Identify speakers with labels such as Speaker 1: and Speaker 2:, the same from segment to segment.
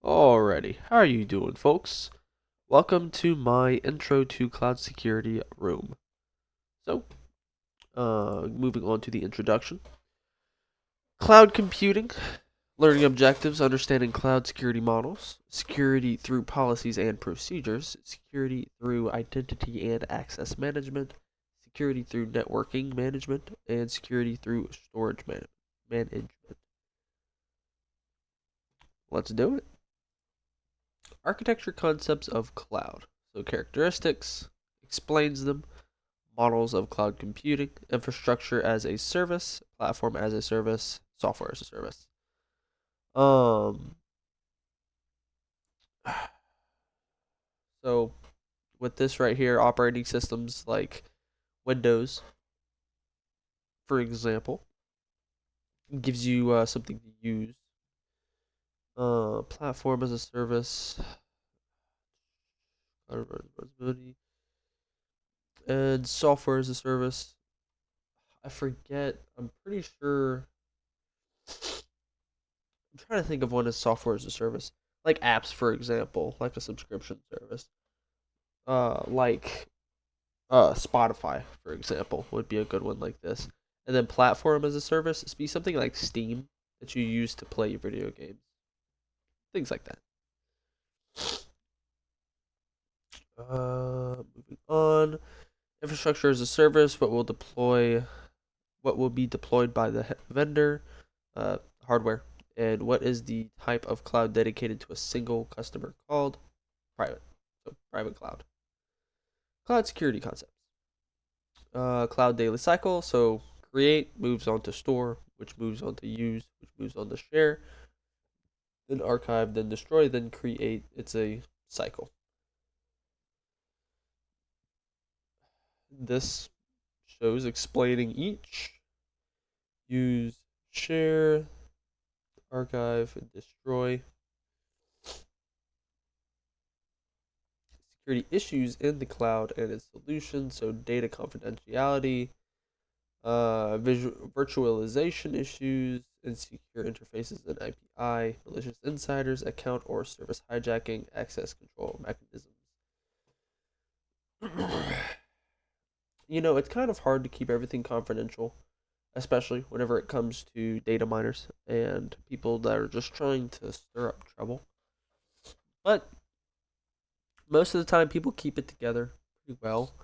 Speaker 1: Alrighty, how are you doing, folks? Welcome to my intro to cloud security room. So, moving on to the introduction. Cloud computing, learning objectives, understanding cloud security models, security through policies and procedures, security through identity and access management, security through networking management, and security through storage management. Let's do it. Architecture concepts of cloud. So characteristics, explains them, models of cloud computing, infrastructure as a service, platform as a service, software as a service. Um so with this right here, operating systems like Windows, for example, gives you something to use. Platform as a service, responsibility, and software as a service. I forget. I'm pretty sure. I'm trying to think of one as software as a service, like apps, for example, like a subscription service. Like Spotify, for example, would be a good one like this. And then platform as a service, be something like Steam that you use to play your video games, things like that. Moving on, infrastructure as a service, what will be deployed by the vendor, hardware, and what is the type of cloud dedicated to a single customer called private. So private cloud. Cloud security concepts. Cloud daily cycle. So create moves on to store, which moves on to use, which moves on to share, then archive, then destroy, then create. It's a cycle. This shows explaining each. Use, share, archive, and destroy. Security issues in the cloud and its solutions. So data confidentiality, virtualization issues, insecure interfaces and API, malicious insiders, account or service hijacking, access control mechanisms. It's kind of hard to keep everything confidential, especially whenever it comes to data miners and people that are just trying to stir up trouble. But most of the time, people keep it together pretty well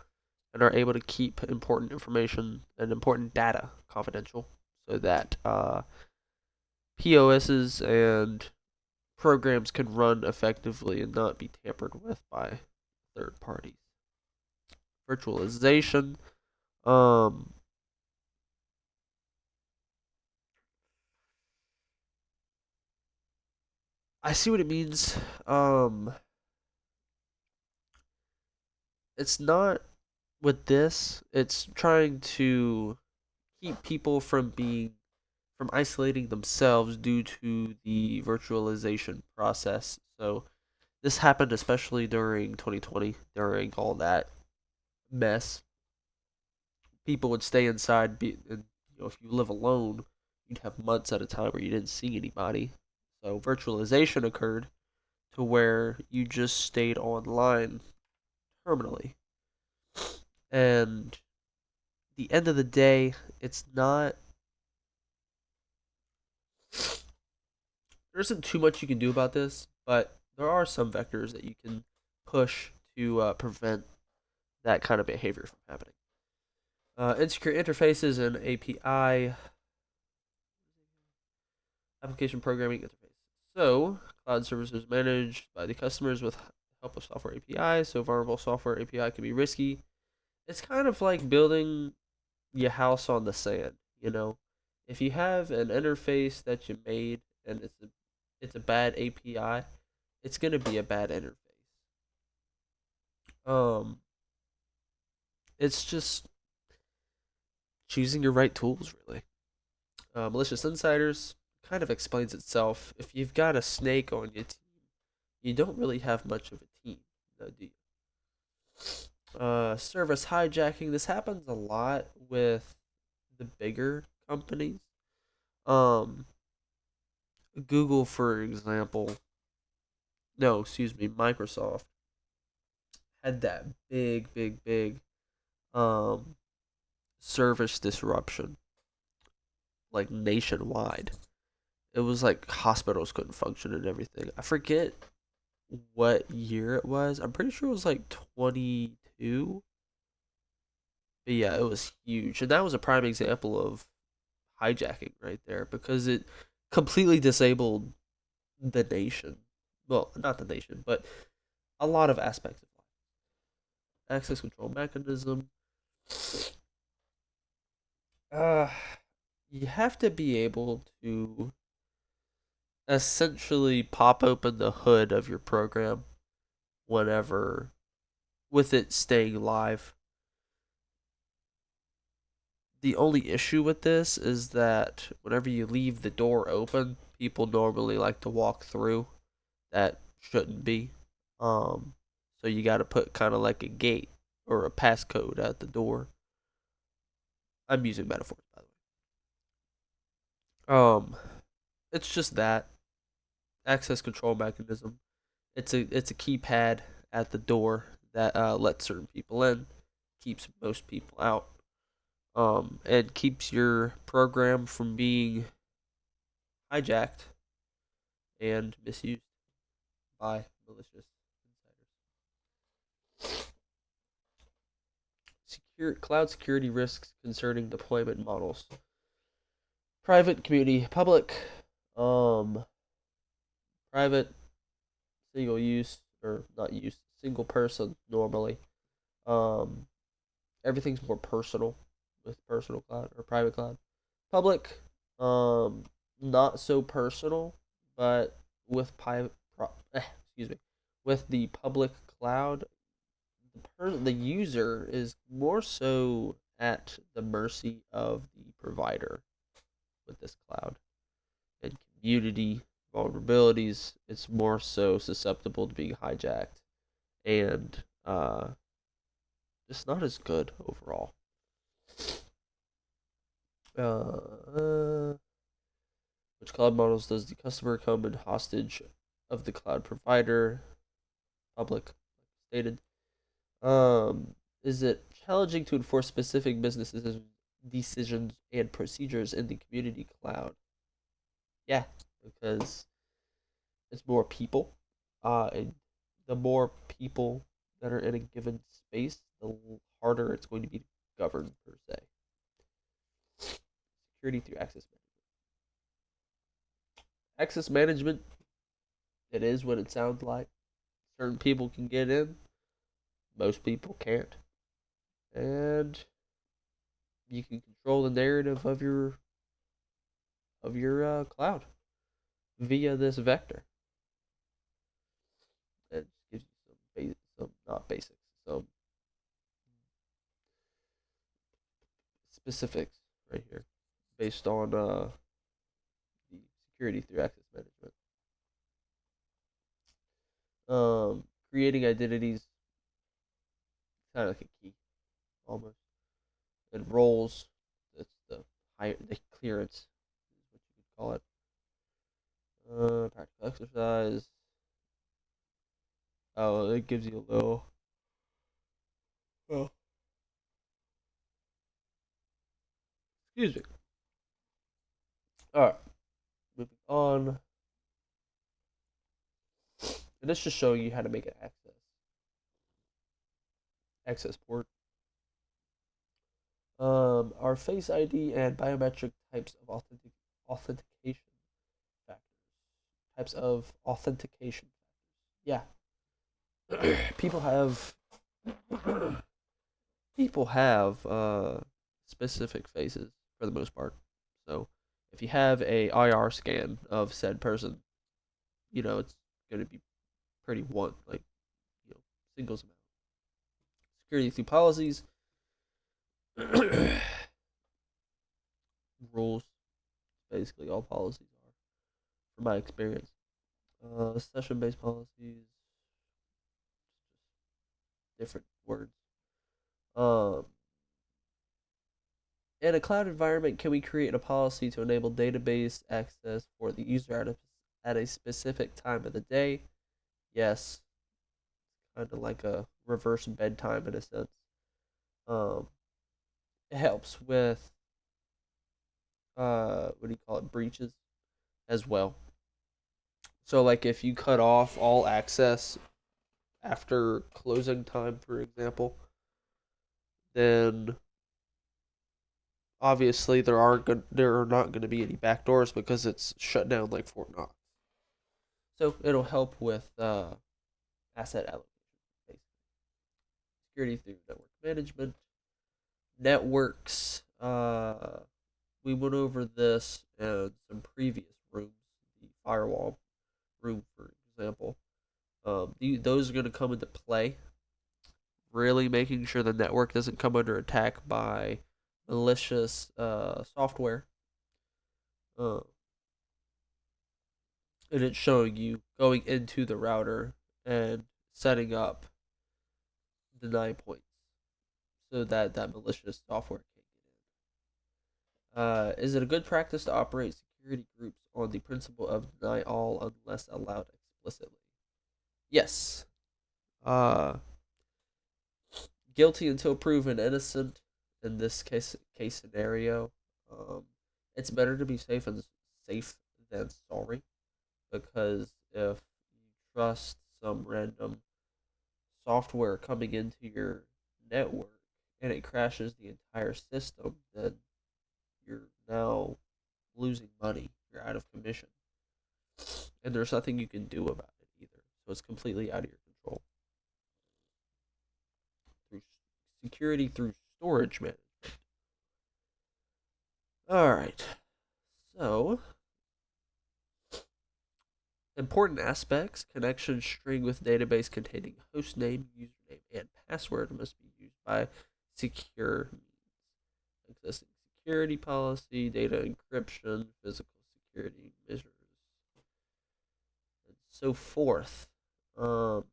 Speaker 1: and are able to keep important information and important data confidential so that POSs and programs can run effectively and not be tampered with by third parties. Virtualization. Um, I see what it means. Um, it's not with this. It's trying to keep people from isolating themselves due to the virtualization process. So this happened especially during 2020, during all that mess. People would stay inside, and if you live alone, you'd have months at a time where you didn't see anybody. So virtualization occurred to where you just stayed online terminally. And the end of the day, it's not there isn't too much you can do about this, but there are some vectors that you can push to prevent that kind of behavior from happening. Insecure interfaces and API application programming interface. So, cloud services managed by the customers with help of software API. So, vulnerable software API can be risky. It's kind of like building your house on the sand. If you have an interface that you made and it's a bad API, it's gonna be a bad interface. Um, it's just choosing your right tools, really. Malicious insiders kind of explains itself. If you've got a snake on your team, you don't really have much of a team, do you? Service hijacking. This happens a lot with the bigger companies. Um, Google, for example, no, excuse me, Microsoft had that big um service disruption, like nationwide. It was like hospitals couldn't function and everything. I forget what year it was. I'm pretty sure it was like 22. But yeah, it was huge. And that was a prime example of hijacking right there because it completely disabled the nation. Well, not the nation, but a lot of aspects of life. Access control mechanism. Uh, you have to be able to essentially pop open the hood of your program whenever, with it staying live. The only issue with this is that whenever you leave the door open, people normally like to walk through. That shouldn't be. Um, so you got to put kind of like a gate or a passcode at the door. I'm using metaphors, by the way. It's just that access control mechanism. It's a keypad at the door that lets certain people in, keeps most people out, and keeps your program from being hijacked and misused by malicious insiders. Cloud security risks concerning deployment models. Private, community, public, um, private, single use or not use, single person normally. Um, Everything's more personal with personal cloud or private cloud. Public, um, not so personal, but with excuse me, with the public cloud, the user is more so at the mercy of the provider with this cloud and community vulnerabilities. It's more so susceptible to being hijacked and just not as good overall. Uh, which cloud models does the customer come in hostage of the cloud provider? Public, stated. Is it challenging to enforce specific business decisions and procedures in the community cloud? Yeah, because it's more people. And the more people that are in a given space, the harder it's going to be to govern per se. Security through access management. Access management, it is what it sounds like. Certain people can get in, most people can't, and you can control the narrative of your cloud via this vector. It gives you some not basics, some specifics right here, based on the security through access management. Creating identities, kind of like a key almost, and roles. That's the clearance is what you could call it. Practical exercise. Oh, it gives you a little. Oh, excuse me. All right, moving on. And this just showing you how to make an access port. Are Face ID and biometric types of authentication factors. Types of authentication. Yeah, people have people have specific faces for the most part. So if you have a IR scan of said person, it's going to be pretty one like singles amount. Security through policies, rules. Basically, all policies are, from my experience. Session-based policies, different words. Um, in a cloud environment, can we create a policy to enable database access for the user at a specific time of the day? Yes, kind of like a reverse bedtime in a sense. Um, it helps with what do you call it, breaches as well. So like if you cut off all access after closing time, for example, then obviously there are not going to be any backdoors because it's shut down like Fort Knox. So it'll help with asset allocation, basically. Security through network management, networks. We went over this in some previous rooms. The firewall room, for example. Those are going to come into play. Really making sure the network doesn't come under attack by malicious software. Uh, and it's showing you going into the router and setting up deny points so that that malicious software can't get in. Is it a good practice to operate security groups on the principle of deny all unless allowed explicitly? Yes. Uh, Guilty until proven innocent in this case scenario. Um, it's better to be safe than sorry because if you trust some random software coming into your network and it crashes the entire system, then you're now losing money. You're out of commission. And there's nothing you can do about it either. So it's completely out of your control. Through security through storage management. All right. So, important aspects: connection string with database containing host name, username, and password must be used by secure means. Existing security policy, data encryption, physical security measures, and so forth. Um,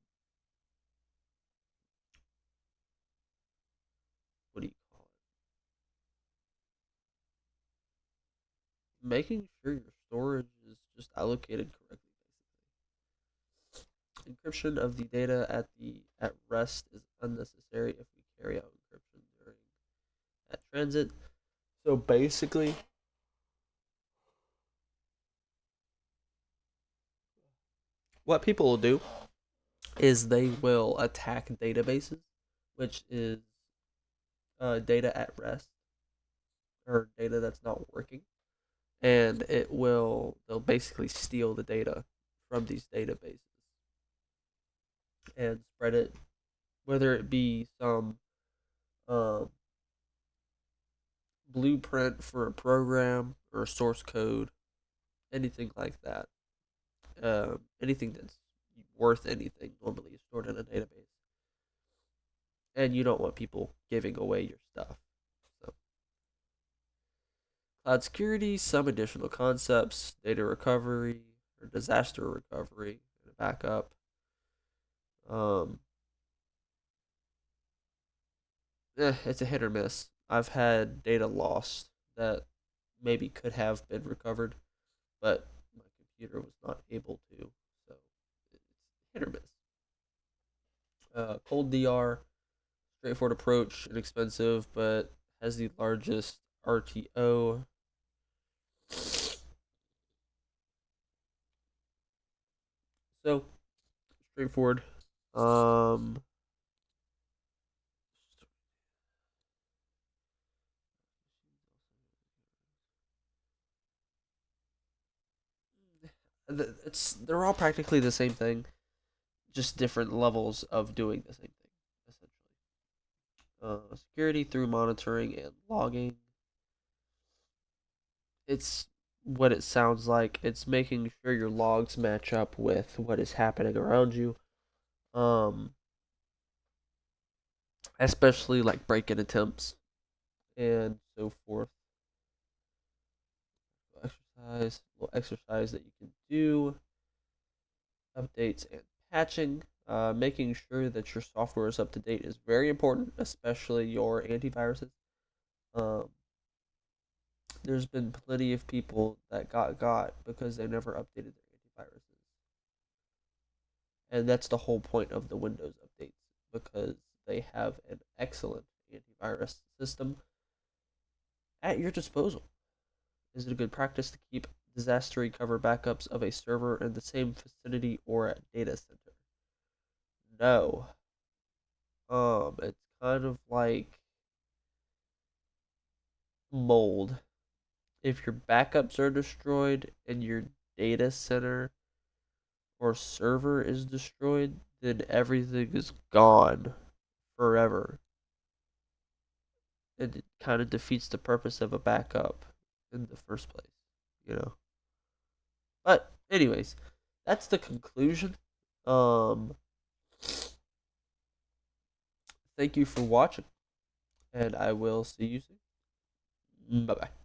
Speaker 1: what do you call it? Making sure your storage is just allocated correctly. Encryption of the data at rest is unnecessary if we carry out encryption during at transit. So basically, what people will do is they will attack databases, which is data at rest or data that's not working, and they'll basically steal the data from these databases and spread it, whether it be some um, blueprint for a program or source code, anything like that. Anything that's worth anything normally is stored in a database, and you don't want people giving away your stuff. So, cloud security, some additional concepts: data recovery or disaster recovery, and backup. Um, it's a hit or miss. I've had data lost that maybe could have been recovered, but my computer was not able to. So it's hit or miss. Cold DR, straightforward approach, inexpensive, but has the largest RTO. So straightforward. Um, they're all practically the same thing, just different levels of doing the same thing, essentially. Security through monitoring and logging. It's what it sounds like. It's making sure your logs match up with what is happening around you. Um, Especially like break-in attempts and so forth. Little exercise that you can do. Updates and patching. Making sure that your software is up to date is very important, especially your antiviruses. Um, there's been plenty of people that got because they never updated their antiviruses. And that's the whole point of the Windows updates, because they have an excellent antivirus system at your disposal. Is it a good practice to keep disaster recover backups of a server in the same vicinity or a data center? No. It's kind of like mold. If your backups are destroyed and your data center or server is destroyed, then everything is gone forever. And it kind of defeats the purpose of a backup in the first place, you know. But anyways, that's the conclusion. Um Thank you for watching, and I will see you soon. Bye bye.